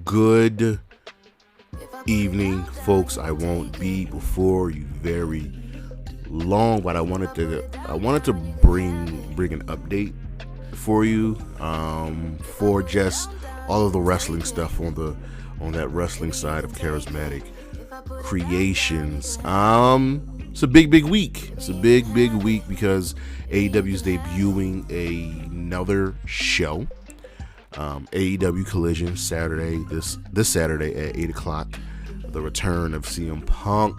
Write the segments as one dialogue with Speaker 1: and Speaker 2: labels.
Speaker 1: Good evening, folks. I won't be before you very long, but I wanted to bring an update for you for just all of the wrestling stuff on that wrestling side of Charismatic Creations. It's a big week. It's a big week because AEW is debuting another show. AEW Collision Saturday, this Saturday at 8 o'clock, the return of CM Punk,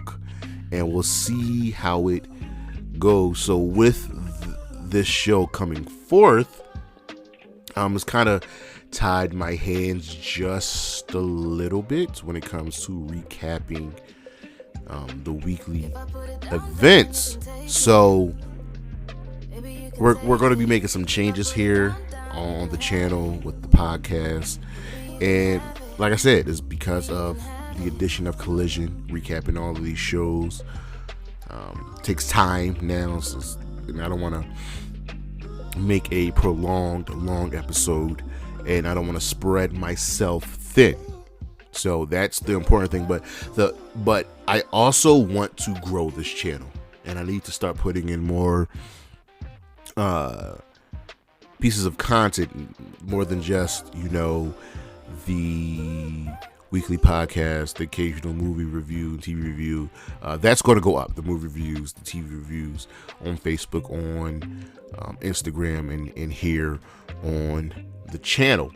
Speaker 1: and we'll see how it goes. So with this show coming forth, it's kind of tied my hands just a little bit when it comes to recapping the weekly events. So we're going to be making some changes here on the channel with the podcast, and like I said, it's because of the addition of Collision, recapping all of these shows. Takes time now, and I don't want to make a prolonged long episode, and I don't want to spread myself thin. So that's the important thing. But I also want to grow this channel, and I need to start putting in more pieces of content, more than just, the weekly podcast, the occasional movie review, TV review. That's going to go up. The movie reviews, the TV reviews on Facebook, on Instagram, and here on the channel.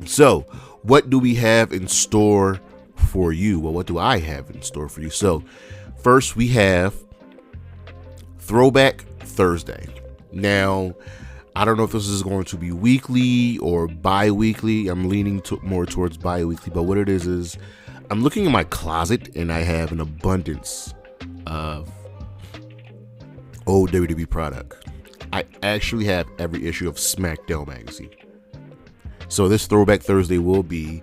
Speaker 1: So what do we have in store for you? Well, what do I have in store for you? So first we have Throwback Thursday. Now, I don't know if this is going to be weekly or bi-weekly. I'm leaning more towards bi-weekly, but what it is I'm looking in my closet and I have an abundance of old WWE product. I actually have every issue of SmackDown magazine. So this Throwback Thursday will be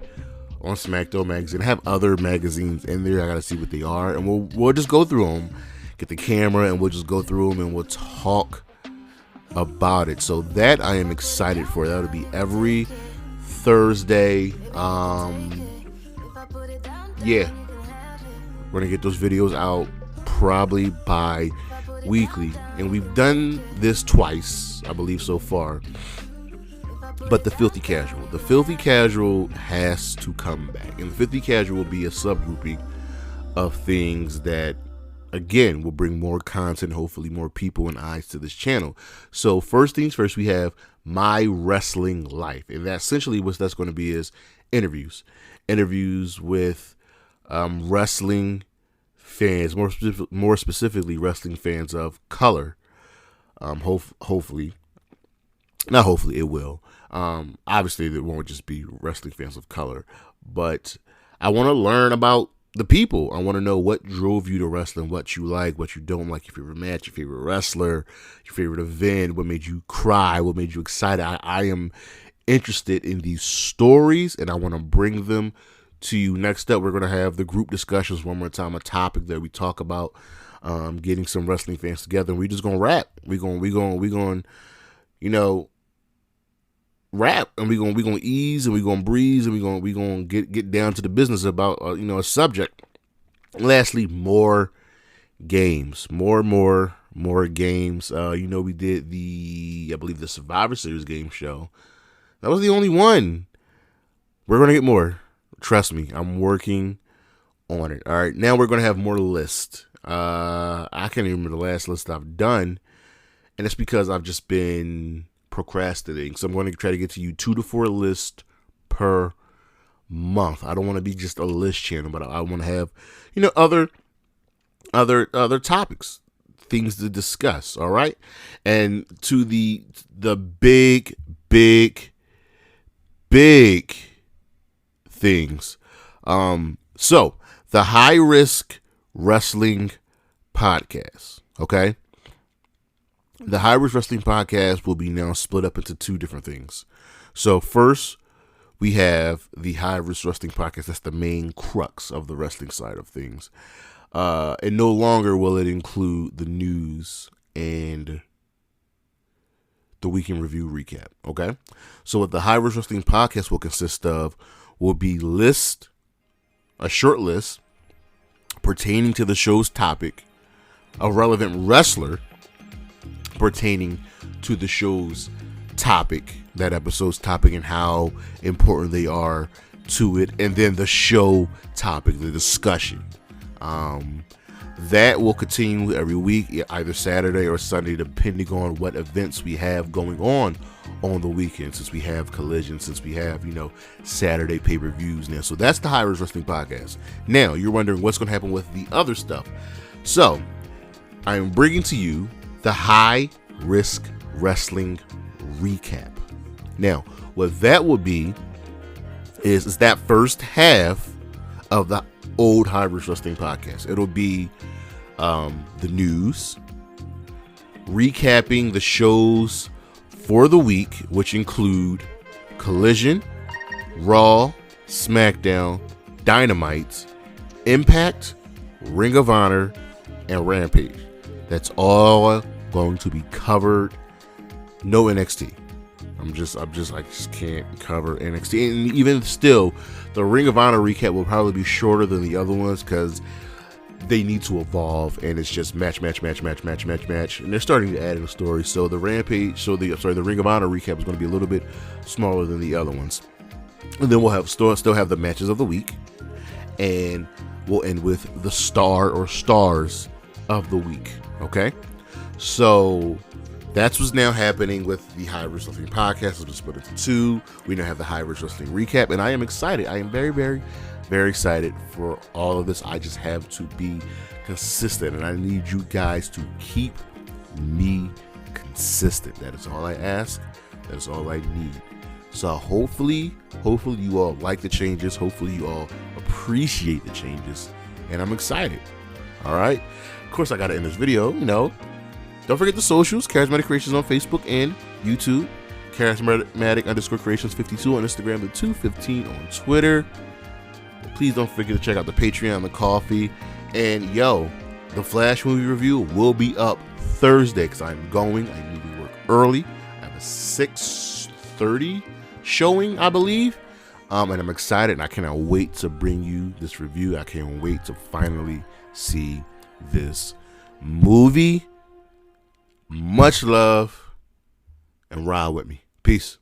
Speaker 1: on SmackDown magazine. I have other magazines in there. I got to see what they are, and we'll just go through them, get the camera, and we'll just go through them and we'll talk about it. So that I am excited for. That'll be every Thursday. Yeah, we're gonna get those videos out probably bi-weekly, and we've done this twice, I believe, so far. But the Filthy Casual has to come back, and the Filthy Casual will be a subgrouping of things that, again, will bring more content, hopefully more people and eyes to this channel. So first things first, we have My Wrestling Life, and that essentially what that's going to be is interviews with wrestling fans, more specifically wrestling fans of color. Hopefully, not hopefully, it will. Obviously, there won't just be wrestling fans of color, but I want to learn about the people. I want to know what drove you to wrestling, what you like, what you don't like, your favorite match, your favorite wrestler, your favorite event, what made you cry, what made you excited. I am interested in these stories, and I want to bring them to you. Next up, we're going to have the group discussions one more time, a topic that we talk about, getting some wrestling fans together, and we just going to rap. We're going rap, and we're gonna ease, and we're gonna breeze, and we're gonna get down to the business about a subject. Lastly, more games, more games. We did I believe the Survivor Series game show. That was the only one. We're gonna get more. Trust me, I'm working on it. All right, now we're gonna have more lists. I can't even remember the last list I've done, and it's because I've just been procrastinating. So I'm going to try to get to you 2 to 4 lists per month. I don't want to be just a list channel, but I want to have, other topics, things to discuss. All right. And to the big things. So the High Risk Wrestling Podcast. Okay. The High Risk Wrestling Podcast will be now split up into 2 different things. So first, we have the High Risk Wrestling Podcast. That's the main crux of the wrestling side of things. And no longer will it include the news and the weekend review recap. Okay. So what the High Risk Wrestling Podcast will consist of will be a short list pertaining to the show's topic, a relevant wrestler pertaining to the show's topic, that episode's topic, and how important they are to it, and then the show topic, the discussion. That will continue every week, either Saturday or Sunday, depending on what events we have going on the weekend, since we have Collision, since we have, Saturday pay-per-views now. So that's the High Risk Wrestling Podcast. Now, you're wondering what's going to happen with the other stuff. So, I am bringing to you the High Risk Wrestling Recap. Now, what that will be is that first half of the old High Risk Wrestling Podcast. It'll be the news, recapping the shows for the week, which include Collision, Raw, SmackDown, Dynamite, Impact, Ring of Honor, and Rampage. That's all going to be covered. No NXT. I just can't cover NXT. And even still, the Ring of Honor recap will probably be shorter than the other ones because they need to evolve, and it's just match. And they're starting to add in a story. So the the Ring of Honor recap is going to be a little bit smaller than the other ones. And then we'll have still have the matches of the week, and we'll end with the star or stars of the week. Okay, so that's what's now happening with the High Risk Wrestling Podcast. It's been split into two. We now have the High Risk Wrestling Recap, and I am excited. I am very, very, very excited for all of this. I just have to be consistent, and I need you guys to keep me consistent. That is all I ask. That is all I need. So hopefully you all like the changes. Hopefully you all appreciate the changes, and I'm excited. All right. Of course, I got to end this video, Don't forget the socials, Charismatic Creations on Facebook and YouTube, Charismatic_Creations 52 on Instagram, the 215 on Twitter. Please don't forget to check out the Patreon, the coffee, and the Flash movie review will be up Thursday because I need to work early. I have a 6:30 showing, I believe, and I'm excited, and I cannot wait to bring you this review. I can't wait to finally see this movie. Much love, and ride with me. Peace.